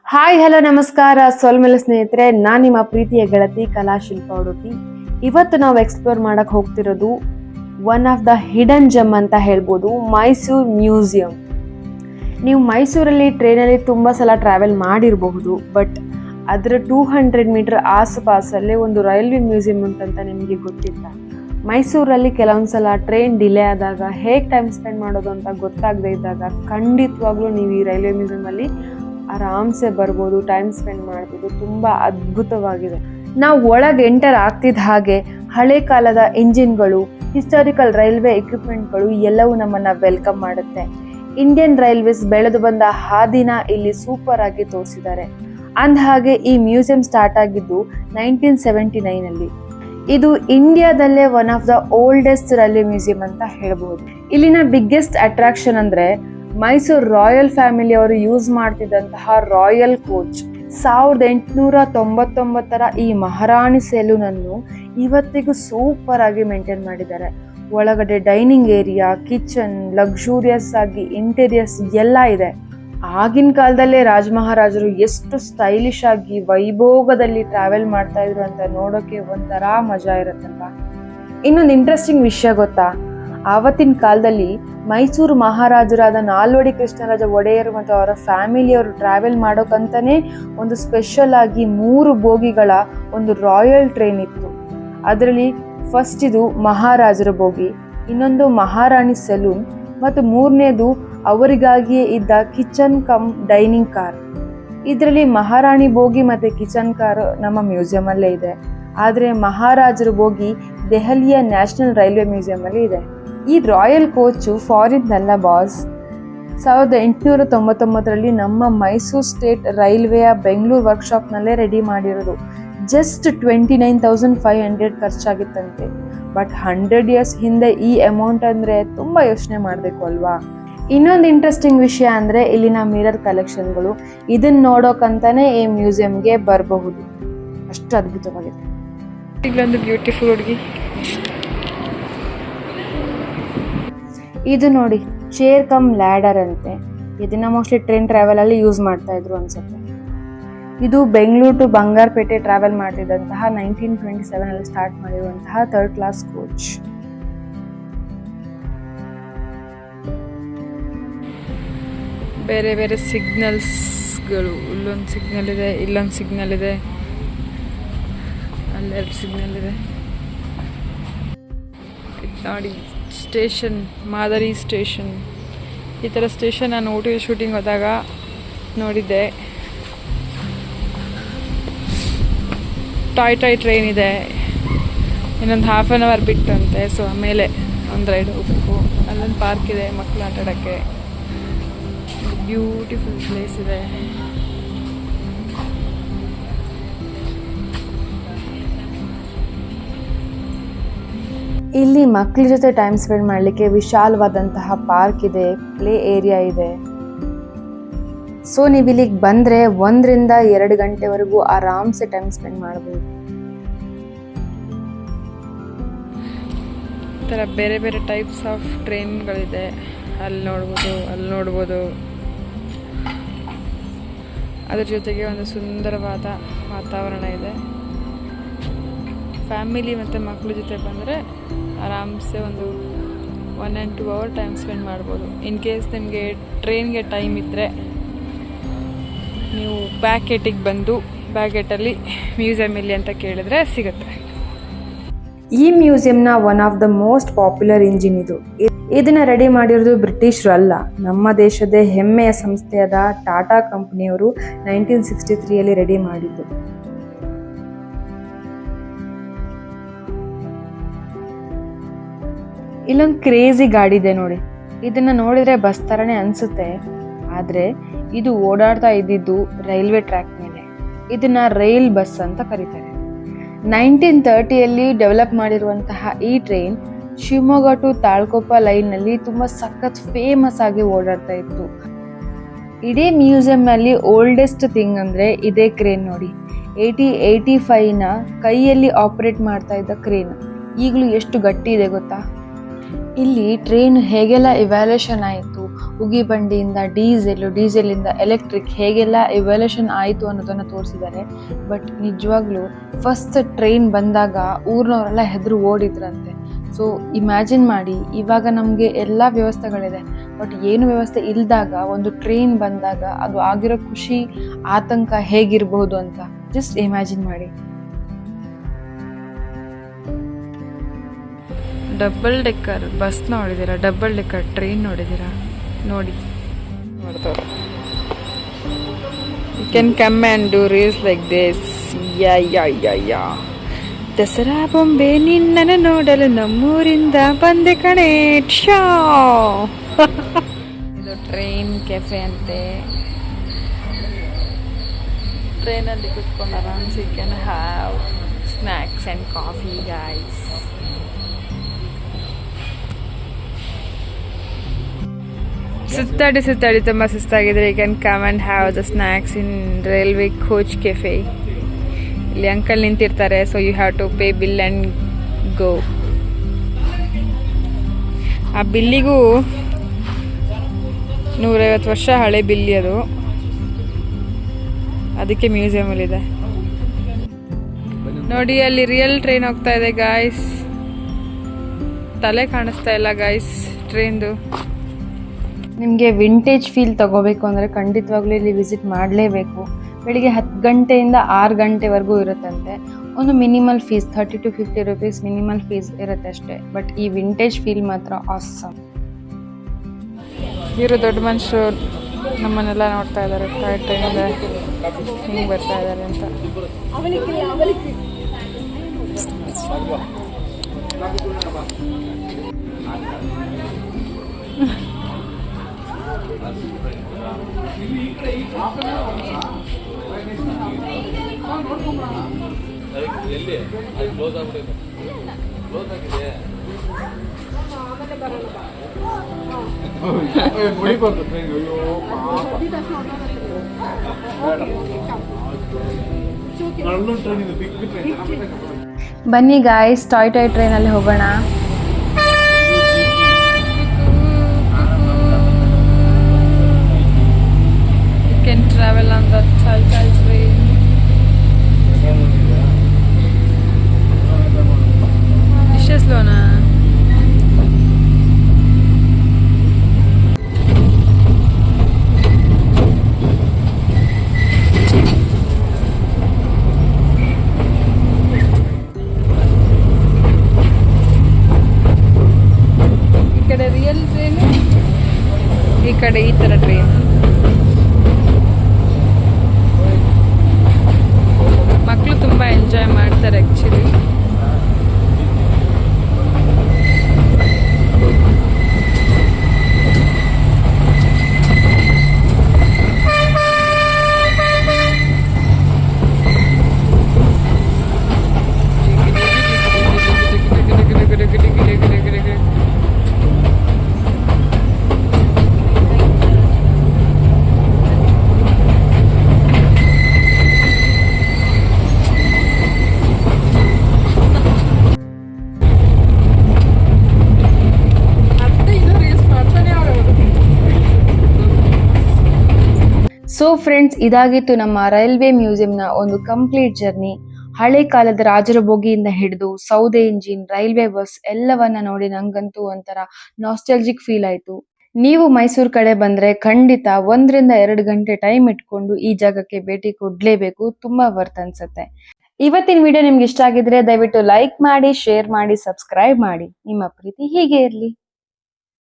Hi hello ನಮಸ್ಕಾರ ಸೋಲ್ಮೆಲ ಸ್ನೇಹಿತರೆ, ನಾನು ನಿಮ್ಮ ಪ್ರೀತಿಯ ಗೆಳತಿ ಕಲಾಶಿಲ್ಪ ಉಡುಪಿ. ಇವತ್ತು ನಾವು ಎಕ್ಸ್ಪ್ಲೋರ್ ಮಾಡಕ್ ಹೋಗ್ತಿರೋದು ಒನ್ ಆಫ್ ದ ಹಿಡನ್ ಜಮ್ ಅಂತ ಹೇಳ್ಬೋದು, ಮೈಸೂರು ಮ್ಯೂಸಿಯಂ. ನೀವು ಮೈಸೂರಲ್ಲಿ ಟ್ರೈನಲ್ಲಿ ತುಂಬ ಸಲ ಟ್ರಾವೆಲ್ ಮಾಡಿರಬಹುದು, ಬಟ್ ಅದರ 200 ಮೀಟರ್ ಆಸುಪಾಸಲ್ಲೇ ಒಂದು ರೈಲ್ವೆ ಮ್ಯೂಸಿಯಂ ಉಂಟಂತ ನಿಮಗೆ ಗೊತ್ತಿಲ್ಲ. ಮೈಸೂರಲ್ಲಿ ಕೆಲವೊಂದ್ಸಲ ಟ್ರೈನ್ ಡಿಲೇ ಆದಾಗ ಹೇಗೆ ಟೈಮ್ ಸ್ಪೆಂಡ್ ಮಾಡೋದು ಅಂತ ಗೊತ್ತಾಗದೇ ಇದ್ದಾಗ ಖಂಡಿತವಾಗ್ಲೂ ನೀವು ಈ ರೈಲ್ವೆ ಮ್ಯೂಸಿಯಮಲ್ಲಿ ಆರಾಮ್ಸೆ ಬರ್ಬೋದು, ಟೈಮ್ ಸ್ಪೆಂಡ್ ಮಾಡ್ಬೋದು. ತುಂಬ ಅದ್ಭುತವಾಗಿದೆ. ನಾವು ಒಳಗೆ ಎಂಟರ್ ಆಗ್ತಿದ್ದ ಹಾಗೆ ಹಳೆ ಕಾಲದ ಇಂಜಿನ್ಗಳು, ಹಿಸ್ಟಾರಿಕಲ್ ರೈಲ್ವೆ ಎಕ್ವಿಪ್ಮೆಂಟ್ಗಳು ಎಲ್ಲವೂ ನಮ್ಮನ್ನ ವೆಲ್ಕಮ್ ಮಾಡುತ್ತೆ. ಇಂಡಿಯನ್ ರೈಲ್ವೇಸ್ ಬೆಳೆದು ಬಂದ ಹಾದಿನ ಇಲ್ಲಿ ಸೂಪರ್ ಆಗಿ ತೋರಿಸಿದ್ದಾರೆ. ಅಂದ ಹಾಗೆ ಈ ಮ್ಯೂಸಿಯಂ ಸ್ಟಾರ್ಟ್ ಆಗಿದ್ದು 1979 ಇದು ಇಂಡಿಯಾದಲ್ಲೇ one of the oldest railway museum ಅಂತ ಹೇಳ್ಬಹುದು. ಇಲ್ಲಿನ ಬಿಗ್ಗೆಸ್ಟ್ ಅಟ್ರಾಕ್ಷನ್ ಅಂದ್ರೆ ಮೈಸೂರು ರಾಯಲ್ ಫ್ಯಾಮಿಲಿ ಅವರು ಯೂಸ್ ಮಾಡ್ತಿದ್ದಂತಹ ರಾಯಲ್ ಕೋಚ್. 1899 ಈ ಮಹಾರಾಣಿ ಸೆಲೂನನ್ನು ಇವತ್ತಿಗೂ ಸೂಪರ್ ಆಗಿ ಮೇಂಟೈನ್ ಮಾಡಿದ್ದಾರೆ. ಒಳಗಡೆ ಡೈನಿಂಗ್ ಏರಿಯಾ, ಕಿಚನ್, ಲಕ್ಸುರಿಯಸ್ ಆಗಿ ಇಂಟೀರಿಯರ್ಸ್ ಎಲ್ಲ ಇದೆ. ಆಗಿನ ಕಾಲದಲ್ಲೇ ಮಹಾರಾಜರು ಎಷ್ಟು ಸ್ಟೈಲಿಶ್ ಆಗಿ ವೈಭೋಗದಲ್ಲಿ ಟ್ರಾವೆಲ್ ಮಾಡ್ತಾ ಇದ್ರು ಅಂತ ನೋಡೋಕೆ ಒಂಥರ ಮಜಾ ಇರತ್ತಲ್ಲ. ಇನ್ನೊಂದು ಇಂಟ್ರೆಸ್ಟಿಂಗ್ ವಿಷಯ ಗೊತ್ತಾ, ಆವತ್ತಿನ ಕಾಲದಲ್ಲಿ ಮೈಸೂರು ಮಹಾರಾಜರಾದ ನಾಲ್ವಡಿ ಕೃಷ್ಣರಾಜ ಒಡೆಯರ್ ಮತ್ತು ಅವರ ಫ್ಯಾಮಿಲಿಯವರು ಟ್ರಾವೆಲ್ ಮಾಡೋಕಂತಾನೆ ಒಂದು ಸ್ಪೆಷಲ್ ಆಗಿ 3 ಬೋಗಿಗಳ ಒಂದು ರಾಯಲ್ ಟ್ರೈನ್ ಇತ್ತು. ಅದರಲ್ಲಿ ಫಸ್ಟ್ ಇದು ಮಹಾರಾಜರ ಬೋಗಿ, ಇನ್ನೊಂದು ಮಹಾರಾಣಿ ಸೆಲೂನ್ ಮತ್ತು 3ನೇದು ಅವರಿಗಾಗಿಯೇ ಇದ್ದ ಕಿಚನ್ ಕಮ್ ಡೈನಿಂಗ್ ಕಾರ್. ಇದರಲ್ಲಿ ಮಹಾರಾಣಿ ಬೋಗಿ ಮತ್ತು ಕಿಚನ್ ಕಾರ್ ನಮ್ಮ ಮ್ಯೂಸಿಯಂ ಅಲ್ಲೇ ಇದೆ. ಆದರೆ ಮಹಾರಾಜರ ಬೋಗಿ ದೆಹಲಿಯ ನ್ಯಾಷನಲ್ ರೈಲ್ವೆ ಮ್ಯೂಸಿಯಂ ಅಲ್ಲಿ ಇದೆ. ಈ ರಾಯಲ್ ಕೋಚು ಫಾರಿನ್ ಅಲ್ಲ ಬಾಸ್. 1899 ನಮ್ಮ ಮೈಸೂರು ಸ್ಟೇಟ್ ರೈಲ್ವೆಯ ಬೆಂಗಳೂರು ವರ್ಕ್ಶಾಪ್ನಲ್ಲೇ ರೆಡಿ ಮಾಡಿರೋದು. ಜಸ್ಟ್ 29,500 ಖರ್ಚಾಗಿತ್ತಂತೆ. ಬಟ್ 100 ಇಯರ್ಸ್ ಹಿಂದೆ ಈ ಅಮೌಂಟ್ ಅಂದರೆ ತುಂಬ ಯೋಚನೆ ಮಾಡಬೇಕು ಅಲ್ವಾ. ಇನ್ನೊಂದು ಇಂಟ್ರೆಸ್ಟಿಂಗ್ ವಿಷಯ ಅಂದರೆ ಇಲ್ಲಿನ ಮಿರರ್ ಕಲೆಕ್ಷನ್ಗಳು. ಇದನ್ನ ನೋಡೋಕಂತಾನೆ ಈ ಮ್ಯೂಸಿಯಂಗೆ ಬರಬಹುದು, ಅಷ್ಟು ಅದ್ಭುತವಾಗಿದೆ. ಇಲ್ಲೊಂದು ಬ್ಯೂಟಿಫುಲ್ ಹುಡುಗಿ. ಇದು ನೋಡಿ, ಚೇರ್ ಕಮ್ ಲ್ಯಾಡರ್ ಅಂತೆ. ಇದನ್ನ ಮೋಸ್ಟ್ಲಿ ಟ್ರೈನ್ ಟ್ರಾವೆಲ್ ಅಲ್ಲಿ ಯೂಸ್ ಮಾಡ್ತಾ ಇದ್ರು ಅನ್ಸುತ್ತೆ. ಇದು ಬೆಂಗಳೂರು ಟು ಬಂಗಾರಪೇಟೆ ಟ್ರಾವೆಲ್ ಮಾಡ್ತಿದ್ದಂತಹ 1927 ಅಲ್ಲಿ ಸ್ಟಾರ್ಟ್ ಮಾಡಿರುವಂತಹ 3rd ಕ್ಲಾಸ್ ಕೋಚ್. ಬೇರೆ ಬೇರೆ ಸಿಗ್ನಲ್ಸ್ಗಳು, ಇಲ್ಲೊಂದು ಸಿಗ್ನಲ್ ಇದೆ, ಇಲ್ಲೊಂದು ಸಿಗ್ನಲ್ ಇದೆ, ಅಲ್ಲೆರಡು ಸಿಗ್ನಲ್ ಇದೆ. ನೋಡಿ ಸ್ಟೇಷನ್, ಮಾದರಿ ಸ್ಟೇಷನ್. ಈ ಥರ ಸ್ಟೇಷನ್ ನಾನು OTT ಶೂಟಿಂಗ್ ಹೋದಾಗ ನೋಡಿದ್ದೆ. ಟಾಯ್ ಟ್ರೈನ್ ಇದೆ, ಇನ್ನೊಂದು 1/2 hour ಬಿಟ್ಟಂತೆ. ಸೊ ಆಮೇಲೆ ಒಂದು ರೈಡ್ ಹೋಗ್ಬೇಕು. ಅಲ್ಲೊಂದು ಪಾರ್ಕ್ ಇದೆ ಮಕ್ಕಳು ಆಟ ಆಡೋಕ್ಕೆ. ಬ್ಯೂಟಿಫುಲ್ ಪ್ಲೇಸ್ ಇದೆ. ಇಲ್ಲಿ ಮಕ್ಕಳ ಜೊತೆ ಟೈಮ್ ಸ್ಪೆಂಡ್ ಮಾಡಲಿಕ್ಕೆ ವಿಶಾಲವಾದಂತಹ ಪಾರ್ಕ್ ಇದೆ, ಪ್ಲೇ ಏರಿಯಾ ಇದೆ. ಸೊ ನೀವು ಇಲ್ಲಿಗೆ ಬಂದರೆ 1 ರಿಂದ 2 ಗಂಟೆವರೆಗೂ ಆರಾಮ್ಸೆ ಟೈಮ್ ಸ್ಪೆಂಡ್ ಮಾಡ್ಬೋದು. ಈ ಥರ ಬೇರೆ ಬೇರೆ ಟೈಪ್ಸ್ ಆಫ್ ಟ್ರೈನ್ಗಳಿದೆ. ಅಲ್ಲಿ ನೋಡ್ಬೋದು. ಅದ್ರ ಜೊತೆಗೆ ಒಂದು ಸುಂದರವಾದ ವಾತಾವರಣ ಇದೆ. ಫ್ಯಾಮಿಲಿ ಮತ್ತು ಮಕ್ಕಳ ಜೊತೆ ಬಂದರೆ ಆರಾಮ್ಸೆ ಒಂದು 1 and 2 hour ಟೈಮ್ ಸ್ಪೆಂಡ್ ಮಾಡ್ಬೋದು. ಇನ್ ಕೇಸ್ ನಿಮಗೆ ಟ್ರೈನ್ಗೆ ಟೈಮ್ ಇದ್ದರೆ ನೀವು ಬ್ಯಾಕ್ ಗೇಟಿಗೆ ಬಂದು ಬ್ಯಾಕ್ ಗೇಟಲ್ಲಿ ಮ್ಯೂಸಿಯಂ ಇಲ್ಲಿ ಅಂತ ಕೇಳಿದ್ರೆ ಸಿಗುತ್ತೆ. ಈ ಮ್ಯೂಸಿಯಂನ one of the most popular engine ಇದು. ಇದನ್ನ ರೆಡಿ ಮಾಡಿರೋದು ಬ್ರಿಟಿಷರು ಅಲ್ಲ, ನಮ್ಮ ದೇಶದ ಹೆಮ್ಮೆಯ ಸಂಸ್ಥೆಯಾದ ಟಾಟಾ ಕಂಪನಿಯವರು 1963 ರೆಡಿ ಮಾಡಿದ್ದು. ಇಲ್ಲೊಂದು ಕ್ರೇಜಿ ಗಾಡಿ ಇದೆ ನೋಡಿ. ಇದನ್ನ ನೋಡಿದ್ರೆ ಬಸ್ ತರನೇ ಅನ್ಸುತ್ತೆ, ಆದ್ರೆ ಇದು ಓಡಾಡ್ತಾ ಇದ್ದಿದ್ದು ರೈಲ್ವೆ ಟ್ರ್ಯಾಕ್ ಮೇಲೆ. ಇದನ್ನ ರೈಲ್ ಬಸ್ ಅಂತ ಕರೀತಾರೆ. 1930 ಡೆವಲಪ್ ಮಾಡಿರುವಂತಹ ಈ ಟ್ರೈನ್ ಶಿವಮೊಗ್ಗ ಟು ತಾಳ್ಕೊಪ್ಪ ಲೈನ್ ನಲ್ಲಿ ತುಂಬಾ ಸಖತ್ ಫೇಮಸ್ ಆಗಿ ಓಡಾಡ್ತಾ ಇತ್ತು. ಇಡೀ ಮ್ಯೂಸಿಯಂ ನಲ್ಲಿ ಓಲ್ಡೆಸ್ಟ್ ಥಿಂಗ್ ಅಂದ್ರೆ ಇದೇ ಕ್ರೇನ್ ನೋಡಿ. 1885 ಕೈಯಲ್ಲಿ ಆಪರೇಟ್ ಮಾಡ್ತಾ ಇದ್ದ ಕ್ರೇನ್ ಈಗಲೂ ಎಷ್ಟು ಗಟ್ಟಿ ಇದೆ ಗೊತ್ತಾ. ಇಲ್ಲಿ ಟ್ರೈನ್ ಹೇಗೆಲ್ಲ ಇವ್ಯಾಲ್ಯೂಷನ್ ಆಯಿತು, ಉಗಿ ಬಂಡಿಯಿಂದ ಡೀಸೆಲಿಂದ ಎಲೆಕ್ಟ್ರಿಕ್ ಹೇಗೆಲ್ಲ ಇವ್ಯಾಲ್ಯೂಷನ್ ಆಯಿತು ಅನ್ನೋದನ್ನು ತೋರಿಸಿದ್ದಾರೆ. ಬಟ್ ನಿಜವಾಗ್ಲೂ ಫಸ್ಟ್ ಟ್ರೈನ್ ಬಂದಾಗ ಊರಿನವರೆಲ್ಲ ಹೆದರು ಓಡಿದ್ರಂತೆ. ಸೊ ಇಮ್ಯಾಜಿನ್ ಮಾಡಿ, ಇವಾಗ ನಮಗೆ ಎಲ್ಲ ವ್ಯವಸ್ಥೆಗಳಿದೆ, ಬಟ್ ಏನು ವ್ಯವಸ್ಥೆ ಇಲ್ದಾಗ ಒಂದು ಟ್ರೈನ್ ಬಂದಾಗ ಅದು ಆಗಿರೋ ಖುಷಿ, ಆತಂಕ ಹೇಗಿರಬಹುದು ಅಂತ ಜಸ್ಟ್ ಇಮ್ಯಾಜಿನ್ ಮಾಡಿ. ಡಬಲ್ ಡೆಕ್ಕರ್ ಬಸ್ ನೋಡಿದ್ದೀರಾ, ಡಬಲ್ ಡೆಕ್ಕರ್ ಟ್ರೈನ್ ನೋಡಿದ್ದೀರಾ? ನೋಡಿ ನೋಡ್ತಾರೆ. You can come and do reels like this. ಯಾ ದಸರಾ ಬೊಂಬೆ ನಿನ್ನನ್ನು ನೋಡಲು ನಮ್ಮೂರಿಂದ ಬಂದೆ ಕಣೆ. ಶಾ ಇದು ಟ್ರೈನ್ ಕೆಫೆ ಅಂತೆ. ಟ್ರೈನಲ್ಲಿ ಕುತ್ಕೊಂಡು ಆರಾಮ್ಸಿ you can have snacks and coffee guys. ಸುತ್ತಾಡಿ ತುಂಬ ಸುಸ್ತಾಗಿದ್ರೆ you can come and have the snacks in railway coach cafe. ಇಲ್ಲಿ ಅಂಕಲ್ ನಿಂತಿರ್ತಾರೆ, so you have to pay bill and go. ಆ ಬಿಲ್ಲಿಗೂ 150 ವರ್ಷ ಹಳೆ ಬಿಲ್ಲಿ ಅದು, ಅದಕ್ಕೆ ಮ್ಯೂಸಿಯಮಲ್ಲಿದೆ. ನೋಡಿ ಅಲ್ಲಿ ರಿಯಲ್ ಟ್ರೈನ್ ಹೋಗ್ತಾ ಇದೆ ಗಾಯ್ಸ್. ತಲೆ ಕಾಣಿಸ್ತಾ ಇಲ್ಲ ಗಾಯ್ಸ್ ಟ್ರೈನ್ದು. ನಿಮಗೆ ವಿಂಟೇಜ್ ಫೀಲ್ ತಗೋಬೇಕು ಅಂದರೆ ಖಂಡಿತವಾಗ್ಲೂ ಇಲ್ಲಿ ವಿಸಿಟ್ ಮಾಡಲೇಬೇಕು. ಬೆಳಿಗ್ಗೆ 10 ಗಂಟೆಯಿಂದ 6 ಗಂಟೆವರೆಗೂ ಇರುತ್ತಂತೆ. ಒಂದು minimal fees 30 to 50 rupees minimal fees ಇರುತ್ತೆ ಅಷ್ಟೇ. ಬಟ್ ಈ ವಿಂಟೇಜ್ ಫೀಲ್ ಮಾತ್ರ ಆಸಮ್. ಇವರು ದೊಡ್ಡ ಮನುಷ್ಯರು ನಮ್ಮನ್ನೆಲ್ಲ ನೋಡ್ತಾ ಇದ್ದಾರೆ, ಟಾಯ್ ಟ್ರೈನಿಂದ ಹಿಂಗೆ ಬರ್ತಾ ಇದ್ದಾರೆ ಅಂತ. ಬನ್ನಿ ಗಾಯ್ಸ್, ಟಾಯ್ ಟ್ರೈನಲ್ಲಿ ಹೋಗೋಣ. Can travel on the toy train. Dishes lona. ಈ ಕಡೆ ರಿಯಲ್ ಟ್ರೈನ್, ಈ ಕಡೆ ಈ ತರ ಟ್ರೈನ್. ಮಕ್ಕಳು ತುಂಬ ಎಂಜಾಯ್ ಮಾಡ್ತಾರೆ ಆ್ಯಕ್ಚುಲಿ. ಸೊ ಫ್ರೆಂಡ್ಸ್, ಇದಾಗಿತ್ತು ನಮ್ಮ ರೈಲ್ವೆ ಮ್ಯೂಸಿಯಂನ ಒಂದು ಕಂಪ್ಲೀಟ್ ಜರ್ನಿ. ಹಳೆ ಕಾಲದ ರಾಜರ ಬೋಗಿಯಿಂದ ಹಿಡಿದು ಸೌದೆ ಇಂಜಿನ್, ರೈಲ್ವೆ ಬಸ್ ಎಲ್ಲವನ್ನ ನೋಡಿ ನಂಗಂತೂ ಒಂಥರ ನಾಸ್ಟಾಲ್ಜಿಕ್ ಫೀಲ್ ಆಯ್ತು. ನೀವು ಮೈಸೂರು ಕಡೆ ಬಂದ್ರೆ ಖಂಡಿತ 1 ರಿಂದ 2 ಗಂಟೆ ಟೈಮ್ ಇಟ್ಕೊಂಡು ಈ ಜಾಗಕ್ಕೆ ಭೇಟಿ ಕೊಡ್ಲೇಬೇಕು. ತುಂಬಾ ವರ್ತ್ ಅನ್ಸುತ್ತೆ. ಇವತ್ತಿನ ವಿಡಿಯೋ ನಿಮ್ಗೆ ಇಷ್ಟ ಆಗಿದ್ರೆ ದಯವಿಟ್ಟು ಲೈಕ್ ಮಾಡಿ, ಶೇರ್ ಮಾಡಿ, ಸಬ್ಸ್ಕ್ರೈಬ್ ಮಾಡಿ. ನಿಮ್ಮ ಪ್ರೀತಿ ಹೀಗೆ ಇರ್ಲಿ.